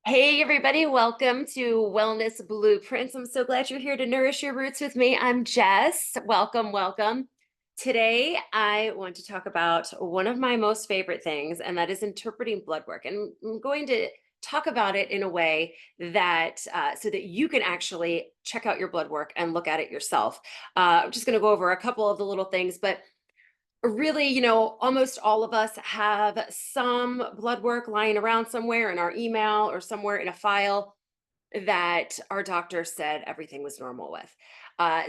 Hey, everybody, welcome to Wellness Blueprints. I'm so glad you're here to nourish your roots with me. I'm Jess. Welcome, welcome. Today, I want to talk about one of my most favorite things, and that is interpreting blood work. And I'm going to talk about it in a way that so that you can actually check out your blood work and look at it yourself. I'm just going to go over a couple of the little things, but really, almost all of us have some blood work lying around somewhere in our email or somewhere in a file that our doctor said everything was normal with.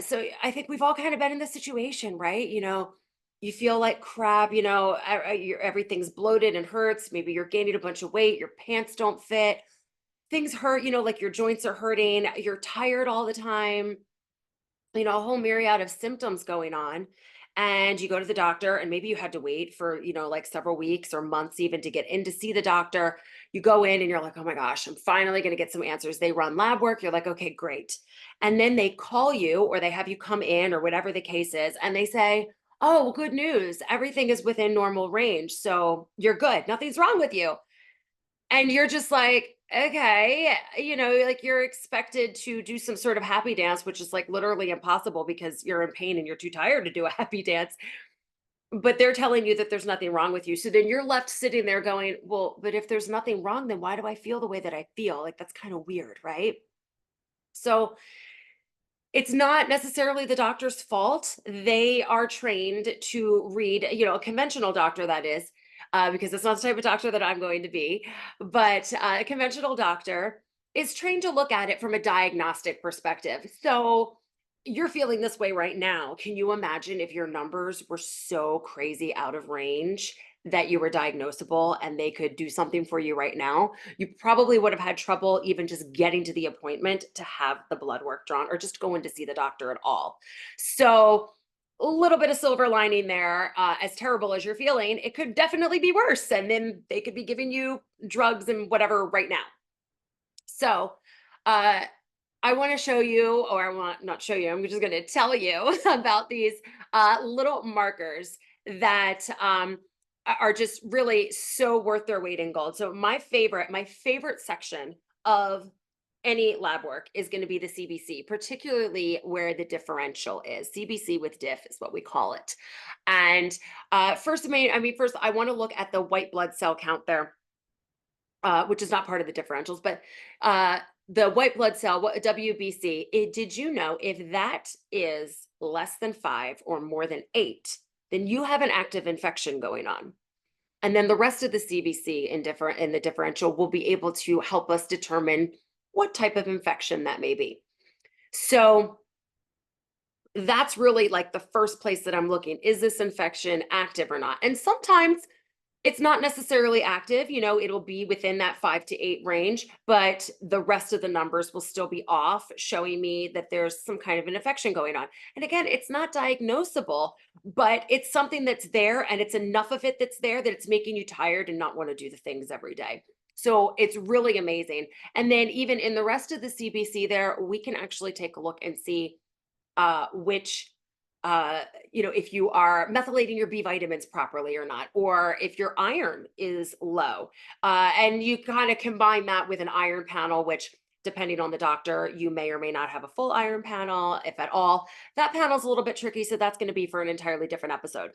So I think we've all kind of been in this situation, right? You feel like crap, everything's bloated and hurts. Maybe you're gaining a bunch of weight, your pants don't fit, things hurt, like your joints are hurting, you're tired all the time, a whole myriad of symptoms going on. And you go to the doctor, and maybe you had to wait for, like several weeks or months even to get in to see the doctor. You go in and you're like, oh my gosh, I'm finally going to get some answers. They run lab work. You're like, okay, great. And then they call you or they have you come in or whatever the case is, and they say, oh, well, good news. Everything is within normal range. So you're good. Nothing's wrong with you. And you're just like, okay, like you're expected to do some sort of happy dance, which is like literally impossible because you're in pain and you're too tired to do a happy dance. But they're telling you that there's nothing wrong with you. So then you're left sitting there going, well, but if there's nothing wrong, then why do I feel the way that I feel? Like that's kind of weird, right? So it's not necessarily the doctor's fault. They are trained to read, a conventional doctor, that is, because it's not the type of doctor that I'm going to be. But a conventional doctor is trained to look at it from a diagnostic perspective. So you're feeling this way right now. Can you imagine if your numbers were so crazy out of range that you were diagnosable and they could do something for you right now? You probably would have had trouble even just getting to the appointment to have the blood work drawn or just going to see the doctor at all. So, a little bit of silver lining there. As terrible as you're feeling, it could definitely be worse. And then they could be giving you drugs and whatever right now. So, uh, I want to show you, or I want not show you, I'm just going to tell you about these little markers that are just really so worth their weight in gold. So my favorite section of any lab work is going to be the CBC, particularly where the differential is. CBC with diff is what we call it. And first, I want to look at the white blood cell count there, which is not part of the differentials, but the white blood cell, WBC, did you know if that is less than 5 or more than 8, then you have an active infection going on. And then the rest of the CBC in the differential will be able to help us determine what type of infection that may be. So that's really like the first place that I'm looking. Is this infection active or not? And sometimes it's not necessarily active, it'll be within that 5 to 8 range, but the rest of the numbers will still be off, showing me that there's some kind of an infection going on. And again, it's not diagnosable, but it's something that's there, and it's enough of it that's there that it's making you tired and not want to do the things every day. So it's really amazing. And then even in the rest of the CBC there, we can actually take a look and see which if you are methylating your B vitamins properly or not, or if your iron is low. And you kind of combine that with an iron panel, which depending on the doctor, you may or may not have a full iron panel, if at all. That panel's a little bit tricky, so that's going to be for an entirely different episode.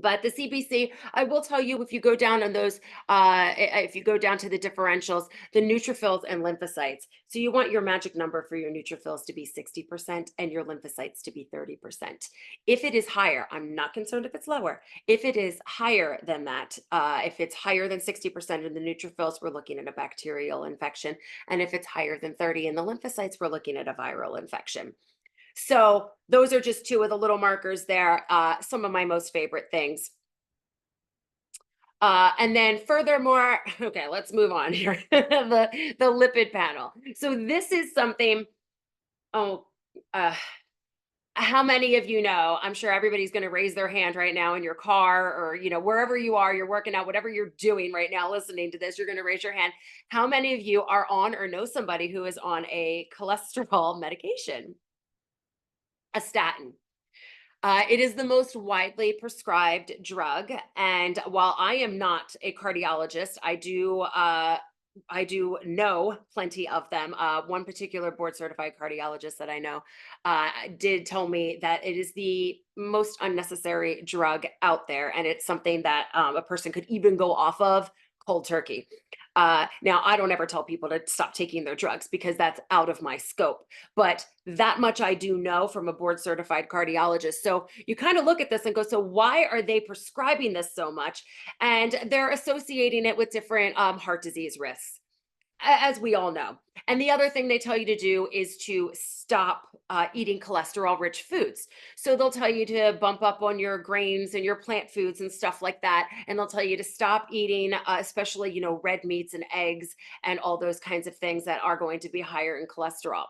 But the CBC, I will tell you, if you go down on those, if you go down to the differentials, the neutrophils and lymphocytes. So you want your magic number for your neutrophils to be 60% and your lymphocytes to be 30%. If it is higher, I'm not concerned if it's lower. If it is higher than that, if it's higher than 60% in the neutrophils, we're looking at a bacterial infection. And if it's higher than 30 in the lymphocytes, we're looking at a viral infection. So those are just two of the little markers there, some of my most favorite things. And then furthermore, okay, let's move on here. The lipid panel. So this is something, oh, uh, how many of you know? I'm sure everybody's going to raise their hand right now in your car or, wherever you are, you're working out, whatever you're doing right now, listening to this, you're going to raise your hand. How many of you are on or know somebody who is on a cholesterol medication, a statin? It is the most widely prescribed drug. And while I am not a cardiologist, I do I do know plenty of them. One particular board certified cardiologist that I know did tell me that it is the most unnecessary drug out there, and it's something that a person could even go off of cold turkey. Now, I don't ever tell people to stop taking their drugs because that's out of my scope. But that much I do know from a board certified cardiologist. So you kind of look at this and go, so why are they prescribing this so much? And they're associating it with different heart disease risks, as we all know. And the other thing they tell you to do is to stop eating cholesterol rich foods. So they'll tell you to bump up on your grains and your plant foods and stuff like that. And they'll tell you to stop eating, especially, red meats and eggs and all those kinds of things that are going to be higher in cholesterol.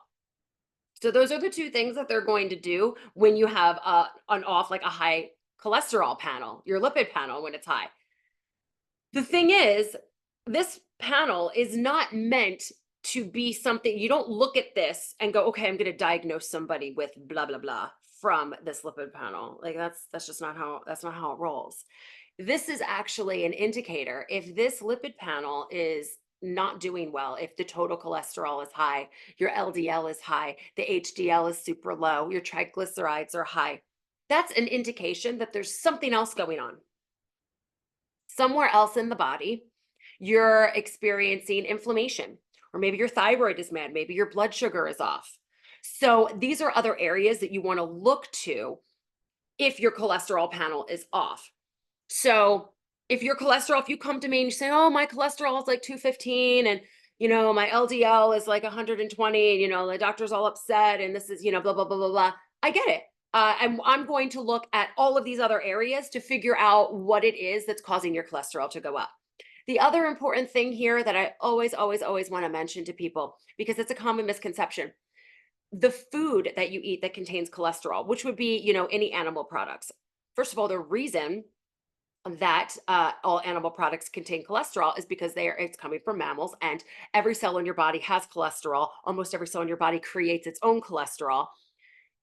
So those are the two things that they're going to do when you have an off, like a high cholesterol panel, your lipid panel when it's high. The thing is, this panel is not meant to be something you don't look at this and go, okay, I'm going to diagnose somebody with blah blah blah from this lipid panel. Like that's just not how that's not how it rolls. This is actually an indicator if this lipid panel is not doing well, if the total cholesterol is high, your LDL is high, the HDL is super low, your triglycerides are high. That's an indication that there's something else going on somewhere else in the body. You're experiencing inflammation, or maybe your thyroid is mad, maybe your blood sugar is off. So these are other areas that you want to look to if your cholesterol panel is off. So if you come to me and you say, oh, my cholesterol is like 215 and my LDL is like 120, and the doctor's all upset and this is, blah, blah, blah, blah, blah. I get it. I'm going to look at all of these other areas to figure out what it is that's causing your cholesterol to go up. The other important thing here that I always, always, always want to mention to people, because it's a common misconception, the food that you eat that contains cholesterol, which would be, any animal products. First of all, the reason that all animal products contain cholesterol is because it's coming from mammals, and every cell in your body has cholesterol. Almost every cell in your body creates its own cholesterol.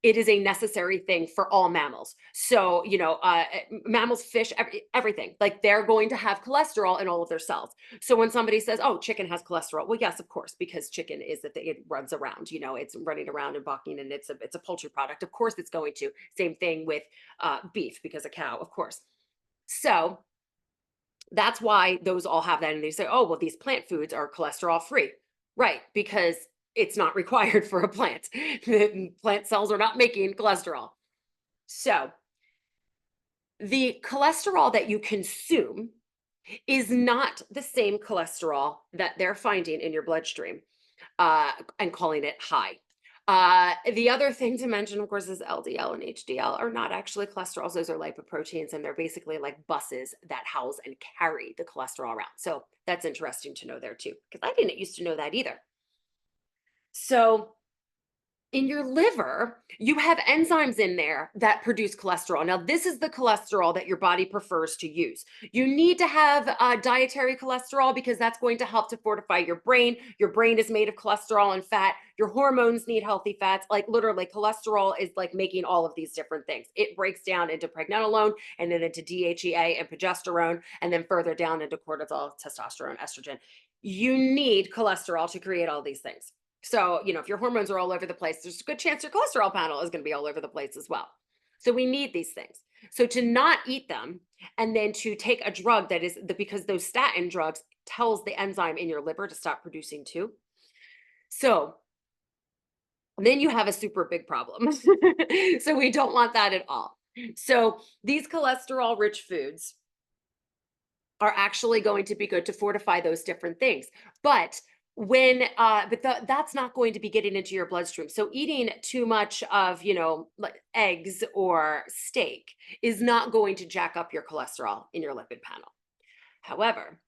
It is a necessary thing for all mammals. So, mammals, fish, everything, like they're going to have cholesterol in all of their cells. So when somebody says, oh, chicken has cholesterol, well, yes, of course, because chicken is that it runs around, it's running around and bucking, and it's a poultry product. Of course it's going to. Same thing with beef, because a cow, of course. So that's why those all have that. And they say, oh, well, these plant foods are cholesterol free. Right. Because it's not required for a plant. The plant cells are not making cholesterol. So the cholesterol that you consume is not the same cholesterol that they're finding in your bloodstream and calling it high. The other thing to mention, of course, is LDL and HDL are not actually cholesterols. Those are lipoproteins, and they're basically like buses that house and carry the cholesterol around. So that's interesting to know there too, because I didn't used to know that either. So in your liver, you have enzymes in there that produce cholesterol. Now, this is the cholesterol that your body prefers to use. You need to have dietary cholesterol because that's going to help to fortify your brain. Your brain is made of cholesterol and fat. Your hormones need healthy fats. Like literally, cholesterol is like making all of these different things. It breaks down into pregnenolone and then into DHEA and progesterone, and then further down into cortisol, testosterone, estrogen. You need cholesterol to create all these things. So, if your hormones are all over the place, there's a good chance your cholesterol panel is going to be all over the place as well. So we need these things. So to not eat them and then to take a drug that is because those statin drugs tells the enzyme in your liver to stop producing too. So then you have a super big problem. So we don't want that at all. So these cholesterol rich foods are actually going to be good to fortify those different things. But that's not going to be getting into your bloodstream. So eating too much of, like eggs or steak is not going to jack up your cholesterol in your lipid panel. However,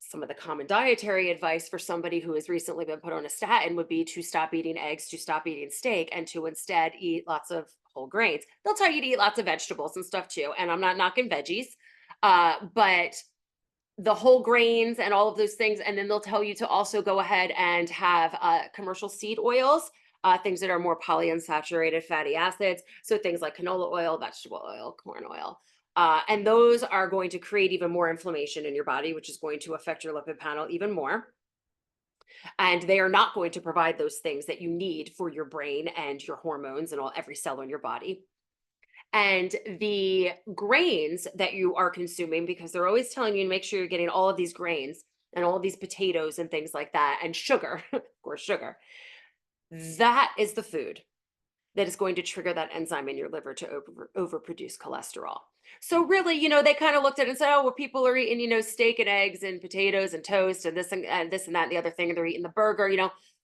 some of the common dietary advice for somebody who has recently been put on a statin would be to stop eating eggs, to stop eating steak, and to instead eat lots of whole grains. They'll tell you to eat lots of vegetables and stuff too. And I'm not knocking veggies, but the whole grains and all of those things. And then they'll tell you to also go ahead and have commercial seed oils, things that are more polyunsaturated fatty acids. So things like canola oil, vegetable oil, corn oil, And those are going to create even more inflammation in your body, which is going to affect your lipid panel even more. And they are not going to provide those things that you need for your brain and your hormones and every cell in your body. And the grains that you are consuming, because they're always telling you to make sure you're getting all of these grains and all of these potatoes and things like that, and sugar, of course, sugar, that is the food that is going to trigger that enzyme in your liver to overproduce cholesterol. So really, they kind of looked at it and said, oh, well, people are eating, steak and eggs and potatoes and toast and this and that and the other thing, and they're eating the burger,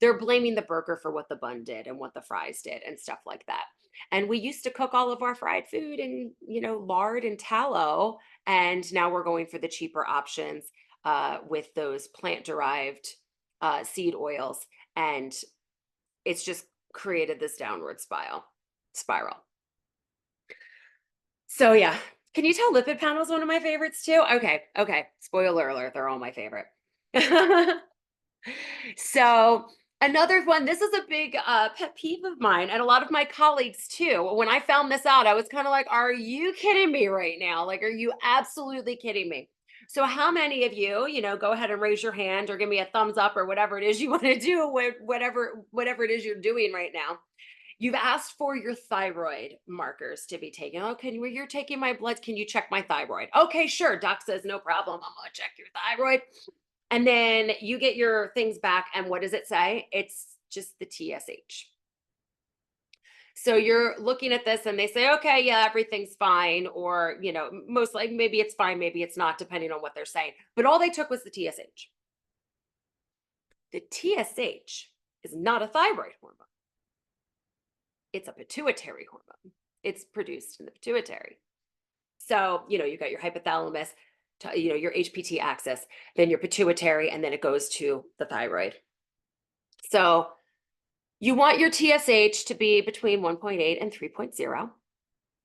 they're blaming the burger for what the bun did and what the fries did and stuff like that. And we used to cook all of our fried food in, lard and tallow, and now we're going for the cheaper options with those plant-derived seed oils, and it's just created this downward spiral. So yeah, can you tell lipid panel is one of my favorites too? Okay. Spoiler alert, they're all my favorite. So another one, this is a big pet peeve of mine and a lot of my colleagues too. When I found this out, I was kind of like, are you kidding me right now? Like, are you absolutely kidding me? So how many of you, go ahead and raise your hand or give me a thumbs up or whatever it is you want to do, whatever it is you're doing right now. You've asked for your thyroid markers to be taken. Oh, you're taking my blood. Can you check my thyroid? Okay, sure. Doc says, no problem. I'm going to check your thyroid. And then you get your things back. And what does it say? It's just the TSH. So you're looking at this and they say, okay, yeah, everything's fine. Or, most likely maybe it's fine, maybe it's not, depending on what they're saying. But all they took was the TSH. The TSH is not a thyroid hormone. It's a pituitary hormone. It's produced in the pituitary. So, you got your hypothalamus, your HPT axis, then your pituitary, and then it goes to the thyroid. So you want your TSH to be between 1.8 and 3.0.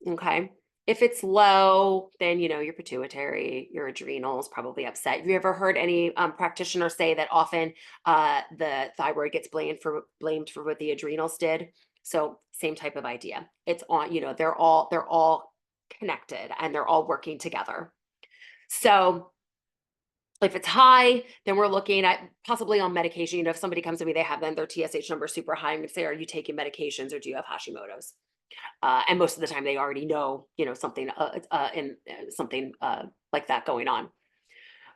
Okay. If it's low, then, your pituitary, your adrenals probably upset. Have you ever heard any practitioner say that often the thyroid gets blamed for what the adrenals did? So same type of idea. It's on, they're all connected and they're all working together. So if it's high, then we're looking at possibly on medication. If somebody comes to me, they have their TSH number super high, I'm going to say, are you taking medications or do you have Hashimoto's? And most of the time they already know, something something like that going on.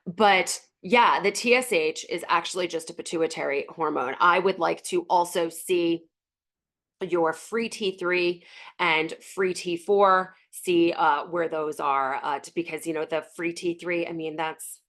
But yeah, the TSH is actually just a pituitary hormone. I would like to also see your free T3 and free T4, see where those are, because the free T3, I mean, that's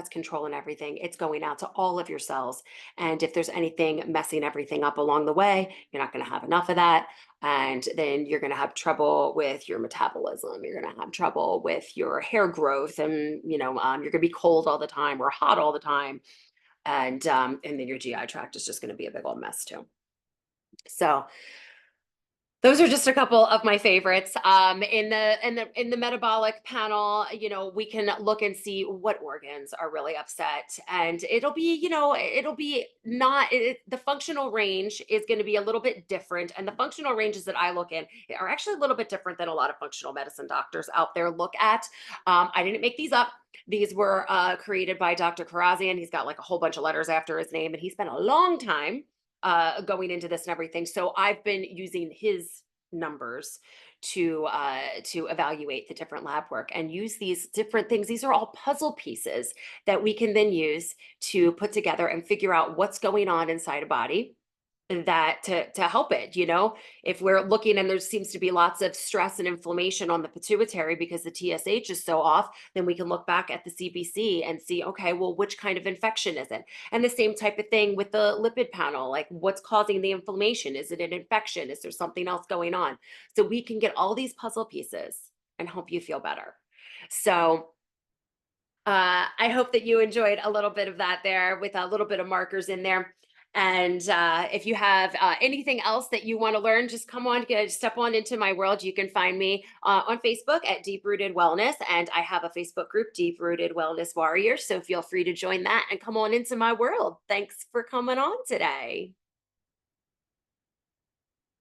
controlling everything. It's going out to all of your cells. And if there's anything messing everything up along the way, you're not going to have enough of that. And then you're going to have trouble with your metabolism. You're going to have trouble with your hair growth, and you're going to be cold all the time or hot all the time. And then your GI tract is just going to be a big old mess too. So those are just a couple of my favorites. In the metabolic panel, we can look and see what organs are really upset, and it'll be not the functional range is going to be a little bit different, and the functional ranges that I look in are actually a little bit different than a lot of functional medicine doctors out there look at. I didn't make these up. These were created by Dr. Karazian. He's got like a whole bunch of letters after his name, and he spent a long time going into this and everything. So I've been using his numbers to evaluate the different lab work and use these different things. These are all puzzle pieces that we can then use to put together and figure out what's going on inside a body, that to help it. If we're looking and there seems to be lots of stress and inflammation on the pituitary because the TSH is so off, then we can look back at the CBC and see, okay, well, which kind of infection is it? And the same type of thing with the lipid panel, like what's causing the inflammation? Is it an infection? Is there something else going on? So we can get all these puzzle pieces and help you feel better. So I hope that you enjoyed a little bit of that there with a little bit of markers in there. And if you have anything else that you want to learn, just come on, step on into my world. You can find me on Facebook at Deep Rooted Wellness, and I have a Facebook group, Deep Rooted Wellness Warriors. So feel free to join that and come on into my world. Thanks for coming on today.